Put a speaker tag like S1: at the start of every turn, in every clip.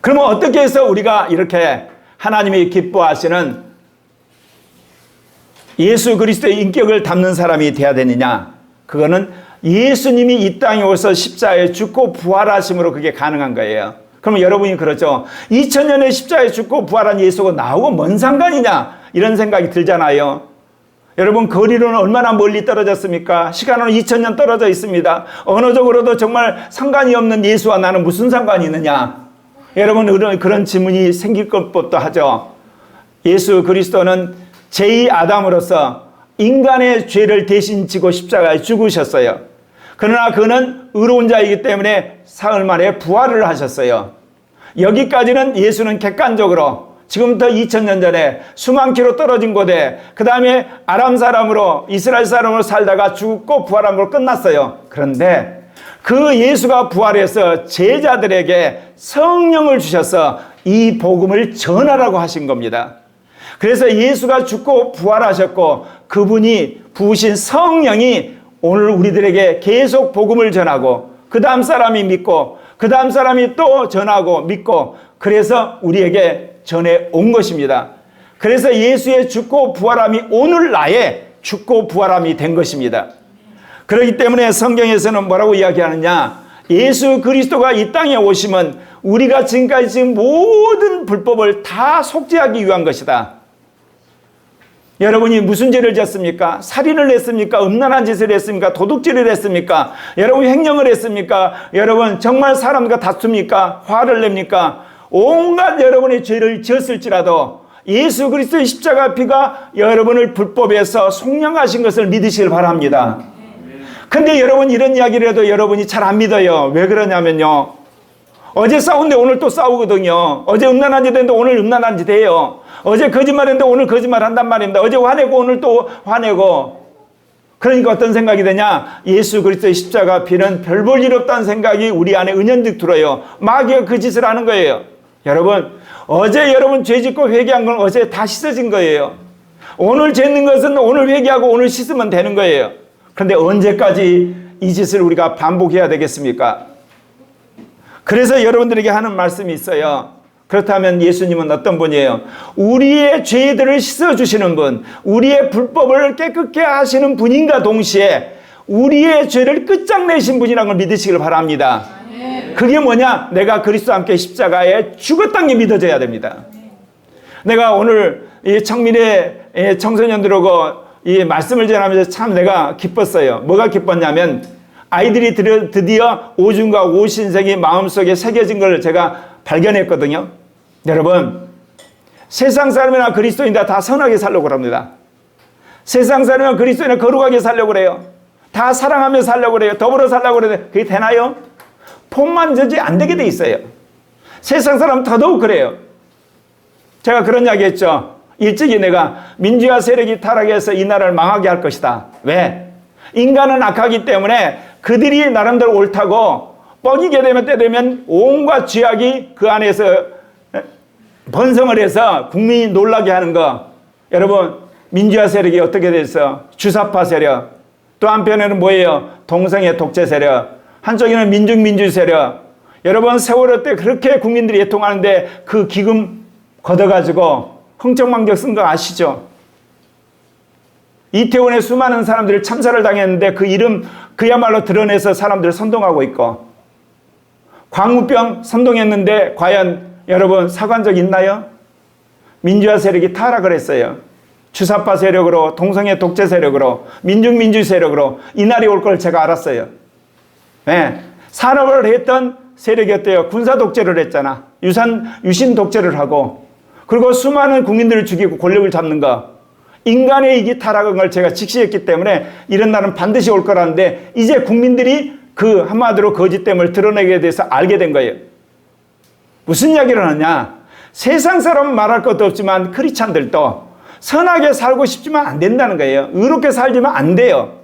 S1: 그러면 어떻게 해서 우리가 이렇게 하나님이 기뻐하시는 예수 그리스도의 인격을 담는 사람이 되어야 되느냐? 그거는 예수님이 이 땅에 오셔서 십자가에 죽고 부활하심으로 그게 가능한 거예요. 그러면 여러분이 그러죠. 2000년에 십자가에 죽고 부활한 예수가 나하고 뭔 상관이냐? 이런 생각이 들잖아요. 여러분, 거리로는 얼마나 멀리 떨어졌습니까? 시간으로 2000년 떨어져 있습니다. 언어적으로도 정말 상관이 없는 예수와 나는 무슨 상관이 있느냐? 여러분, 그런 질문이 생길 것부터 하죠. 예수 그리스도는 제2아담으로서 인간의 죄를 대신 지고 십자가에 죽으셨어요. 그러나 그는 의로운 자이기 때문에 사흘 만에 부활을 하셨어요. 여기까지는 예수는 객관적으로 지금부터 2000년 전에 수만 킬로 떨어진 곳에 그 다음에 아람 사람으로 이스라엘 사람으로 살다가 죽고 부활함으로 끝났어요. 그런데 그 예수가 부활해서 제자들에게 성령을 주셔서 이 복음을 전하라고 하신 겁니다. 그래서 예수가 죽고 부활하셨고 그분이 부으신 성령이 오늘 우리들에게 계속 복음을 전하고 그 다음 사람이 믿고 그 다음 사람이 또 전하고 믿고 그래서 우리에게 전해 온 것입니다. 그래서 예수의 죽고 부활함이 오늘 나의 죽고 부활함이 된 것입니다. 그렇기 때문에 성경에서는 뭐라고 이야기하느냐? 예수 그리스도가 이 땅에 오시면 우리가 지금까지 지은 모든 불법을 다 속죄하기 위한 것이다. 여러분이 무슨 죄를 졌습니까? 살인을 했습니까? 음란한 짓을 했습니까? 도둑질을 했습니까? 여러분이 횡령을 했습니까? 여러분 정말 사람과 다툽니까? 화를 냅니까? 온갖 여러분의 죄를 지었을지라도 예수 그리스도의 십자가 피가 여러분을 불법에서 속량하신 것을 믿으시길 바랍니다. 근데 여러분 이런 이야기를 해도 여러분이 잘 안 믿어요. 왜 그러냐면요. 어제 싸운데 오늘 또 싸우거든요. 어제 음란한 짓 했는데 오늘 음란한 짓 해요. 어제 거짓말했는데 오늘 거짓말 한단 말입니다. 어제 화내고 오늘 또 화내고. 그러니까 어떤 생각이 되냐? 예수 그리스도의 십자가 피는 별 볼 일 없다는 생각이 우리 안에 은연득 들어요. 마귀가 그 짓을 하는 거예요. 여러분, 어제 여러분 죄 짓고 회개한 건 어제 다 씻어진 거예요. 오늘 짓는 것은 오늘 회개하고 오늘 씻으면 되는 거예요. 그런데 언제까지 이 짓을 우리가 반복해야 되겠습니까? 그래서 여러분들에게 하는 말씀이 있어요. 그렇다면 예수님은 어떤 분이에요? 우리의 죄들을 씻어주시는 분, 우리의 불법을 깨끗게 하시는 분인가 동시에 우리의 죄를 끝장내신 분이라는 걸 믿으시길 바랍니다. 그게 뭐냐? 내가 그리스도와 함께 십자가에 죽었다는 게 믿어져야 됩니다. 내가 오늘 이 청민의 청소년들하고 이 말씀을 전하면서 참 내가 기뻤어요. 뭐가 기뻤냐면 아이들이 드디어 오중과 오신생이 마음속에 새겨진 걸 제가 발견했거든요. 여러분, 세상 사람이나 그리스도인이나 다 선하게 살려고 합니다. 세상 사람이나 그리스도인이나 거룩하게 살려고 그래요. 다 사랑하며 살려고 그래요. 더불어 살려고 그래요. 그게 되나요? 폼만 저지 안 되게 돼 있어요. 세상 사람은 더더욱 그래요. 제가 그런 이야기 했죠. 일찍이 내가 민주화 세력이 타락해서 이 나라를 망하게 할 것이다. 왜? 인간은 악하기 때문에 그들이 나름대로 옳다고 뻐기게 되면 때 되면 온갖 죄악이 그 안에서 번성을 해서 국민이 놀라게 하는 거. 여러분, 민주화 세력이 어떻게 됐어? 주사파 세력. 또 한편에는 뭐예요? 동성애 독재 세력. 한쪽에는 민중 세력. 여러분, 세월호 때 그렇게 국민들이 애통하는데 그 기금 걷어가지고 흥청망청 쓴 거 아시죠? 이태원에 수많은 사람들이 참사를 당했는데 그 이름 그야말로 드러내서 사람들을 선동하고 있고, 광우병 선동했는데 과연 여러분 사과한 적 있나요? 민주화 세력이 타락을 했어요. 주사파 세력으로, 동성애 독재 세력으로, 민중 세력으로 이 날이 올 걸 제가 알았어요. 네. 산업을 했던 세력이었대요. 군사 독재를 했잖아. 유신 독재를 하고, 그리고 수많은 국민들을 죽이고 권력을 잡는 거. 인간의 이기 타락한 걸 제가 직시했기 때문에 이런 날은 반드시 올 거라는데, 이제 국민들이 그 한마디로 거짓됨을 드러내게 돼서 알게 된 거예요. 무슨 이야기를 하냐? 세상 사람은 말할 것도 없지만 크리스찬들도 선하게 살고 싶지만 안 된다는 거예요. 의롭게 살지만 안 돼요.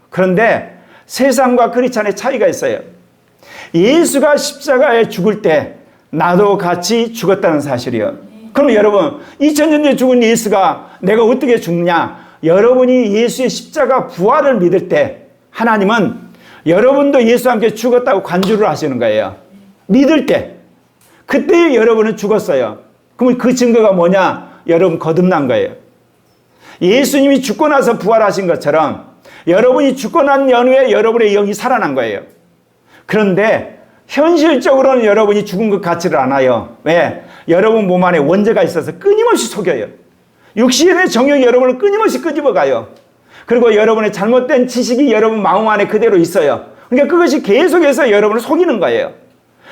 S1: 그런데 세상과 크리스찬의 차이가 있어요. 예수가 십자가에 죽을 때 나도 같이 죽었다는 사실이요. 그럼 여러분, 2000년 전에 죽은 예수가 내가 어떻게 죽냐? 여러분이 예수의 십자가 부활을 믿을 때 하나님은 여러분도 예수와 함께 죽었다고 간주를 하시는 거예요. 믿을 때. 그때 여러분은 죽었어요. 그럼 그 증거가 뭐냐? 여러분 거듭난 거예요. 예수님이 죽고 나서 부활하신 것처럼 여러분이 죽고 난 연후에 여러분의 영이 살아난 거예요. 그런데 현실적으로는 여러분이 죽은 것 같지를 않아요. 왜? 여러분 몸 안에 원죄가 있어서 끊임없이 속여요. 육신의 정욕이 여러분을 끊임없이 끄집어가요. 그리고 여러분의 잘못된 지식이 여러분 마음 안에 그대로 있어요. 그러니까 그것이 계속해서 여러분을 속이는 거예요.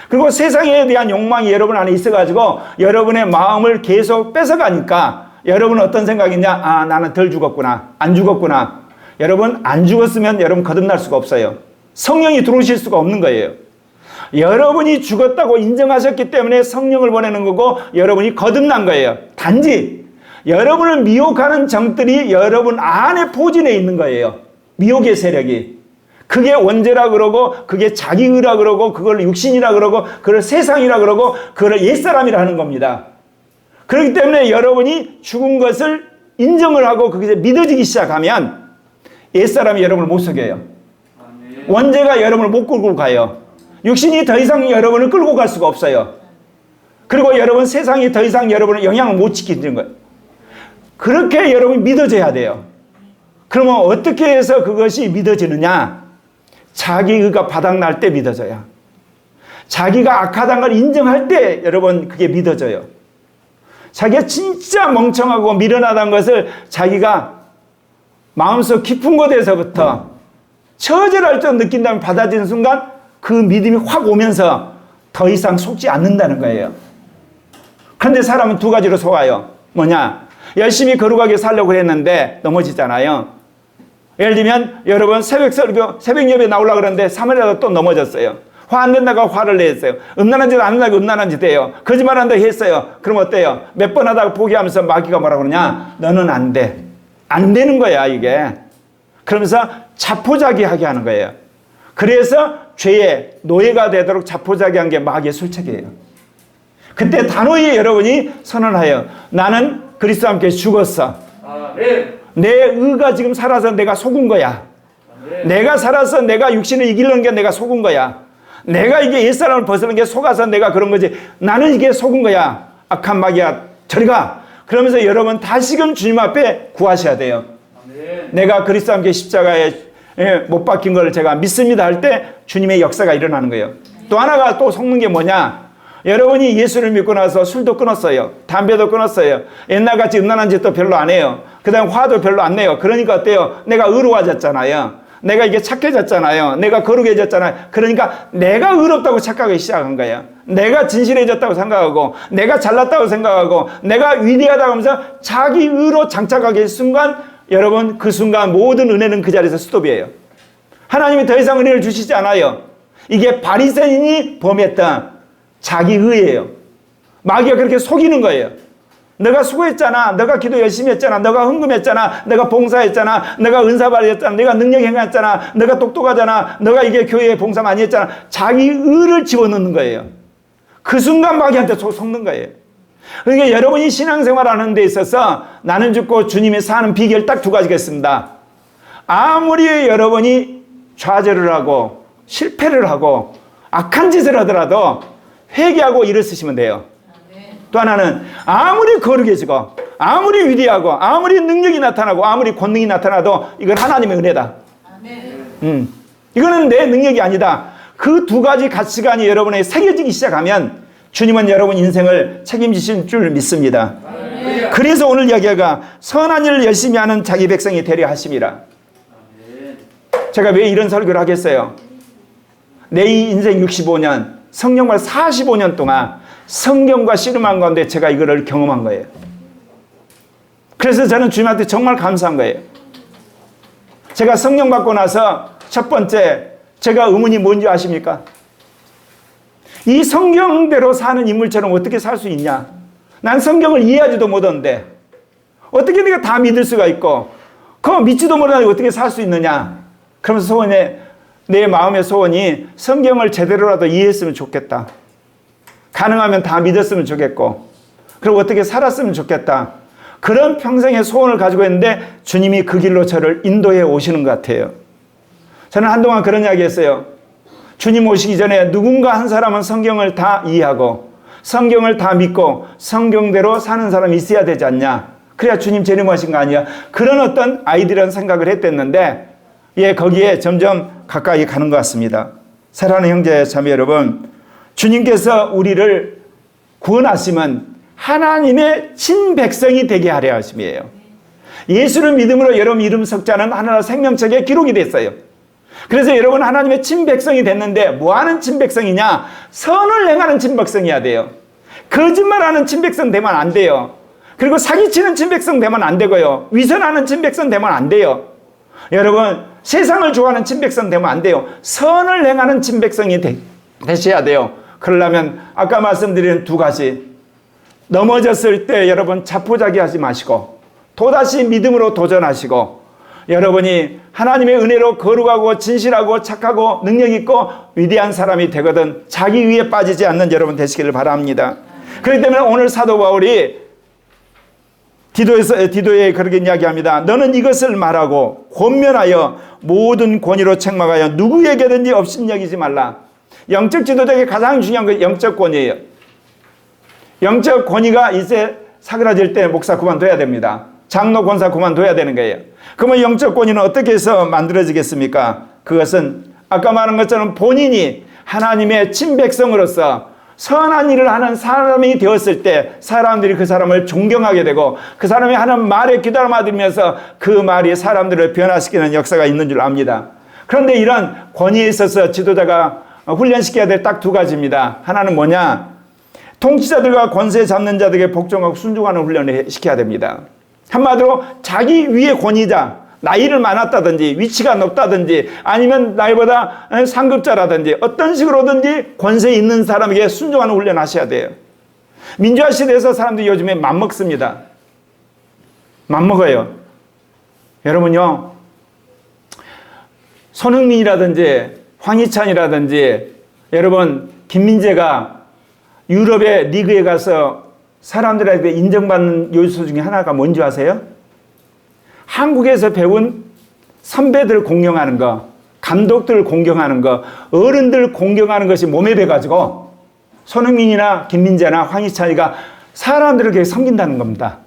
S1: 그리고 세상에 대한 욕망이 여러분 안에 있어가지고 여러분의 마음을 계속 뺏어가니까 여러분은 어떤 생각이냐? 아, 나는 덜 죽었구나. 안 죽었구나. 여러분 안 죽었으면 여러분 거듭날 수가 없어요. 성령이 들어오실 수가 없는 거예요. 여러분이 죽었다고 인정하셨기 때문에 성령을 보내는 거고 여러분이 거듭난 거예요. 단지 여러분을 미혹하는 정들이 여러분 안에 포진해 있는 거예요. 미혹의 세력이. 그게 원죄라 그러고 그게 자기의라 그러고 그걸 육신이라 그러고 그걸 세상이라 그러고 그걸 옛사람이라 하는 겁니다. 그렇기 때문에 여러분이 죽은 것을 인정을 하고 그게 믿어지기 시작하면 옛사람이 여러분을 못 속여요. 원죄가 여러분을 못 끌고 가요. 육신이 더 이상 여러분을 끌고 갈 수가 없어요. 그리고 여러분 세상이 더 이상 여러분을 영향을 못 지키는 거예요. 그렇게 여러분이 믿어져야 돼요. 그러면 어떻게 해서 그것이 믿어지느냐? 자기의가 바닥날 때 믿어져요. 자기가 악하다는 걸 인정할 때 여러분 그게 믿어져요. 자기가 진짜 멍청하고 미련하다는 것을 자기가 마음속 깊은 곳에서부터 처절할 줄 느낀다면 받아들이는 순간 그 믿음이 확 오면서 더 이상 속지 않는다는 거예요. 그런데 사람은 두 가지로 속아요. 뭐냐? 열심히 거룩하게 살려고 했는데 넘어지잖아요. 예를 들면 여러분 새벽 설교, 새벽 예배 나오려고 그러는데 3일이라도 또 넘어졌어요. 화 안 된다고 화를 냈어요. 음란한 짓 안 한다고 음란한 짓 해요. 거짓말 한다고 했어요. 그럼 어때요? 몇 번 하다가 포기하면서 마귀가 뭐라고 그러냐? 너는 안 돼. 안 되는 거야 이게. 그러면서 자포자기하게 하는 거예요. 그래서 죄의 노예가 되도록 자포자기한 게 마귀의 술책이에요. 그때 단호히 여러분이 선언하여 나는 그리스도와 함께 죽었어. 내 의가 지금 살아서 내가 속은 거야. 내가 살아서 내가 육신을 이기려는 게 내가 속은 거야. 내가 이게 옛사람을 벗어난 게 속아서 내가 그런 거지. 나는 이게 속은 거야. 악한 마귀야 저리 가. 그러면서 여러분 다시금 주님 앞에 구하셔야 돼요. 내가 그리스도와 함께 십자가에 못 박힌 걸 제가 믿습니다 할 때 주님의 역사가 일어나는 거예요. 또 하나가 또 속는 게 뭐냐? 여러분이 예수를 믿고 나서 술도 끊었어요. 담배도 끊었어요. 옛날같이 음란한 짓도 별로 안 해요. 그 다음 화도 별로 안 내요. 그러니까 어때요? 내가 의로워졌잖아요. 내가 이게 착해졌잖아요. 내가 거룩해졌잖아요. 그러니까 내가 의롭다고 착각하기 시작한 거예요. 내가 진실해졌다고 생각하고 내가 잘났다고 생각하고 내가 위대하다고 하면서 자기 의로 장착하기 순간 여러분 그 순간 모든 은혜는 그 자리에서 스톱이에요. 하나님이 더 이상 은혜를 주시지 않아요. 이게 바리새인이 범했던 자기 의예요. 마귀가 그렇게 속이는 거예요. 너가 수고했잖아. 너가 기도 열심히 했잖아. 너가 헌금했잖아. 너가 봉사했잖아. 너가 은사 발휘했잖아. 너가 능력 행했잖아. 너가 똑똑하잖아. 너가 이게 교회에 봉사 많이 했잖아. 자기 의를 집어넣는 거예요. 그 순간 마귀한테 속는 거예요. 그러니까 여러분이 신앙생활 하는 데 있어서 나는 죽고 주님이 사는 비결 딱 두 가지가 있습니다. 아무리 여러분이 좌절을 하고 실패를 하고 악한 짓을 하더라도 회개하고 일을 쓰시면 돼요. 또 하나는 아무리 거룩해지고 아무리 위대하고 아무리 능력이 나타나고 아무리 권능이 나타나도 이건 하나님의 은혜다. 이거는 내 능력이 아니다. 그 두 가지 가치관이 여러분에게 새겨지기 시작하면 주님은 여러분 인생을 책임지신 줄 믿습니다. 그래서 오늘 이야기가 선한 일을 열심히 하는 자기 백성이 되려 하심이라. 제가 왜 이런 설교를 하겠어요? 내 인생 65년 성령과 45년 동안 성경과 씨름한 가운데 제가 이거를 경험한 거예요. 그래서 저는 주님한테 정말 감사한 거예요. 제가 성령 받고 나서 첫 번째 제가 의문이 뭔지 아십니까? 이 성경대로 사는 인물처럼 어떻게 살 수 있냐? 난 성경을 이해하지도 못하는데 어떻게 내가 다 믿을 수가 있고 그거 믿지도 못하는데 어떻게 살 수 있느냐? 그러면서 내 마음의 소원이 성경을 제대로라도 이해했으면 좋겠다. 가능하면 다 믿었으면 좋겠고 그리고 어떻게 살았으면 좋겠다. 그런 평생의 소원을 가지고 있는데 주님이 그 길로 저를 인도해 오시는 것 같아요. 저는 한동안 그런 이야기 했어요. 주님 오시기 전에 누군가 한 사람은 성경을 다 이해하고 성경을 다 믿고 성경대로 사는 사람이 있어야 되지 않냐. 그래야 주님 재림하신 거 아니야. 그런 어떤 아이들은 생각을 했댔는데 거기에 점점 가까이 가는 것 같습니다. 사랑하는 형제 자매 여러분, 주님께서 우리를 구원하시면 하나님의 친백성이 되게 하려 하심이에요. 예수를 믿음으로 여러분 이름 석자는 하나님 생명책에 기록이 됐어요. 그래서 여러분 하나님의 친백성이 됐는데 뭐하는 친백성이냐? 선을 행하는 친백성이어야 돼요. 거짓말하는 친백성 되면 안 돼요. 그리고 사기치는 친백성 되면 안 되고요. 위선하는 친백성 되면 안 돼요. 여러분 세상을 좋아하는 친백성 되면 안 돼요. 선을 행하는 친백성이 되셔야 돼요. 그러려면 아까 말씀드린 두 가지, 넘어졌을 때 여러분 자포자기하지 마시고 또다시 믿음으로 도전하시고, 여러분이 하나님의 은혜로 거룩하고 진실하고 착하고 능력 있고 위대한 사람이 되거든 자기 위에 빠지지 않는 여러분 되시기를 바랍니다. 그렇기 때문에 오늘 사도 바울이 디도에 그렇게 이야기합니다. 너는 이것을 말하고 권면하여 모든 권위로 책망하여 누구에게든지 업신여기지 말라. 영적 지도자에게 가장 중요한 건 영적 권위예요. 영적 권위가 이제 사그라질 때 목사 그만둬야 됩니다. 장로 권사 그만둬야 되는 거예요. 그러면 영적 권위는 어떻게 해서 만들어지겠습니까? 그것은 아까 말한 것처럼 본인이 하나님의 친백성으로서 선한 일을 하는 사람이 되었을 때 사람들이 그 사람을 존경하게 되고 그 사람이 하는 말에 귀담아들면서 그 말이 사람들을 변화시키는 역사가 있는 줄 압니다. 그런데 이런 권위에 있어서 지도자가 훈련시켜야 될 딱 두 가지입니다. 하나는 뭐냐? 통치자들과 권세 잡는 자들에게 복종하고 순종하는 훈련을 시켜야 됩니다. 한마디로 자기 위의 권위자, 나이를 많았다든지 위치가 높다든지 아니면 나이보다 상급자라든지 어떤 식으로든지 권세 있는 사람에게 순종하는 훈련을 하셔야 돼요. 민주화 시대에서 사람들이 요즘에 맘먹습니다. 맘먹어요. 여러분요, 손흥민이라든지 황희찬이라든지 여러분 김민재가 유럽의 리그에 가서 사람들에게 인정받는 요소 중에 하나가 뭔지 아세요? 한국에서 배운 선배들 공경하는 거, 감독들 공경하는 거, 어른들 공경하는 것이 몸에 배가지고 손흥민이나 김민재나 황희찬이가 사람들을 그렇게 섬긴다는 겁니다.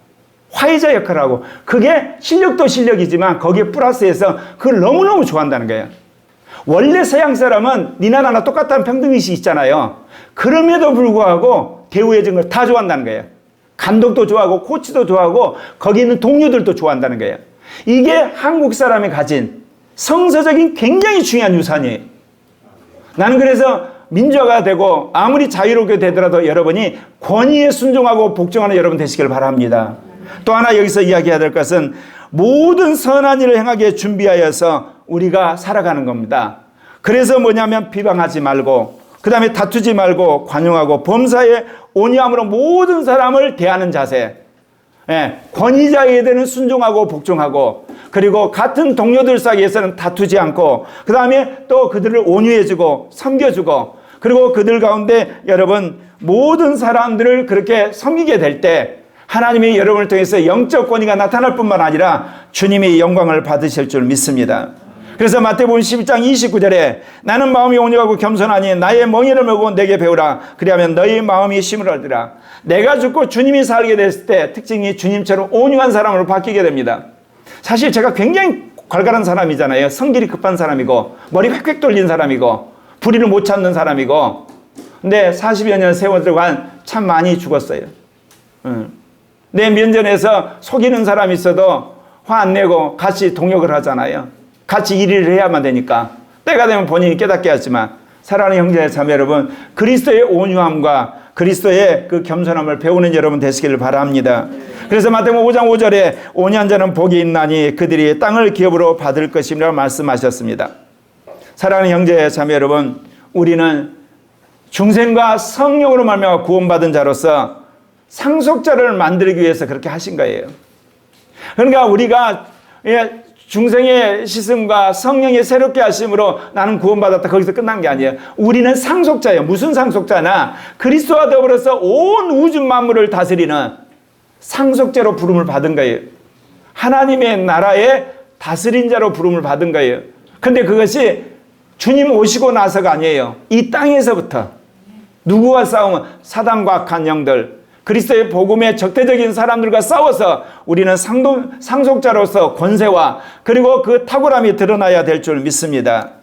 S1: 화해자 역할을 하고, 그게 실력도 실력이지만 거기에 플러스해서 그걸 너무너무 좋아한다는 거예요. 원래 서양 사람은 니나 나나 똑같다는 평등의식이 있잖아요. 그럼에도 불구하고 대우해준 걸 다 좋아한다는 거예요. 감독도 좋아하고 코치도 좋아하고 거기 있는 동료들도 좋아한다는 거예요. 이게 한국 사람이 가진 성서적인 굉장히 중요한 유산이에요. 나는 그래서 민주화가 되고 아무리 자유롭게 되더라도 여러분이 권위에 순종하고 복종하는 여러분 되시길 바랍니다. 또 하나 여기서 이야기해야 될 것은 모든 선한 일을 행하기에 준비하여서 우리가 살아가는 겁니다. 그래서 뭐냐면 비방하지 말고, 그 다음에 다투지 말고 관용하고 범사에 온유함으로 모든 사람을 대하는 자세. 권위자에게 대는 순종하고 복종하고, 그리고 같은 동료들 사이에서는 다투지 않고, 그 다음에 또 그들을 온유해주고 섬겨주고, 그리고 그들 가운데 여러분 모든 사람들을 그렇게 섬기게 될 때 하나님이 여러분을 통해서 영적 권위가 나타날 뿐만 아니라 주님이 영광을 받으실 줄 믿습니다. 그래서 마태복음 12장 29절에 나는 마음이 온유하고 겸손하니 나의 멍에를 메고 내게 배우라. 그리하면 너희 마음이 쉼을 얻으라. 내가 죽고 주님이 살게 됐을 때 특징이 주님처럼 온유한 사람으로 바뀌게 됩니다. 사실 제가 굉장히 괄괄한 사람이잖아요. 성질이 급한 사람이고 머리 획획 돌린 사람이고 불의를 못 참는 사람이고, 근데 40여 년 세월 동안 참 많이 죽었어요. 내 면전에서 속이는 사람이 있어도 화 안 내고 같이 동역을 하잖아요. 같이 일을 해야만 되니까. 때가 되면 본인이 깨닫게 하지만, 사랑하는 형제 자매 여러분, 그리스도의 온유함과 그리스도의 그 겸손함을 배우는 여러분 되시기를 바랍니다. 그래서 마태복음 5장 5절에 온유한 자는 복이 있나니 그들이 땅을 기업으로 받을 것이라고 말씀하셨습니다. 사랑하는 형제 자매 여러분, 우리는 중생과 성령으로 말미암아 구원받은 자로서 상속자를 만들기 위해서 그렇게 하신 거예요. 그러니까 우리가 중생의 시슴과 성령의 새롭게 하심으로 나는 구원받았다, 거기서 끝난 게 아니에요. 우리는 상속자예요. 무슨 상속자나? 그리스도와 더불어서 온 우주 만물을 다스리는 상속자로 부름을 받은 거예요. 하나님의 나라의 다스린 자로 부름을 받은 거예요. 근데 그것이 주님 오시고 나서가 아니에요. 이 땅에서부터 누구와 싸우면 사단과 악한 영들, 그리스도의 복음의 적대적인 사람들과 싸워서 우리는 상속자로서 권세와 그리고 그 탁월함이 드러나야 될 줄 믿습니다.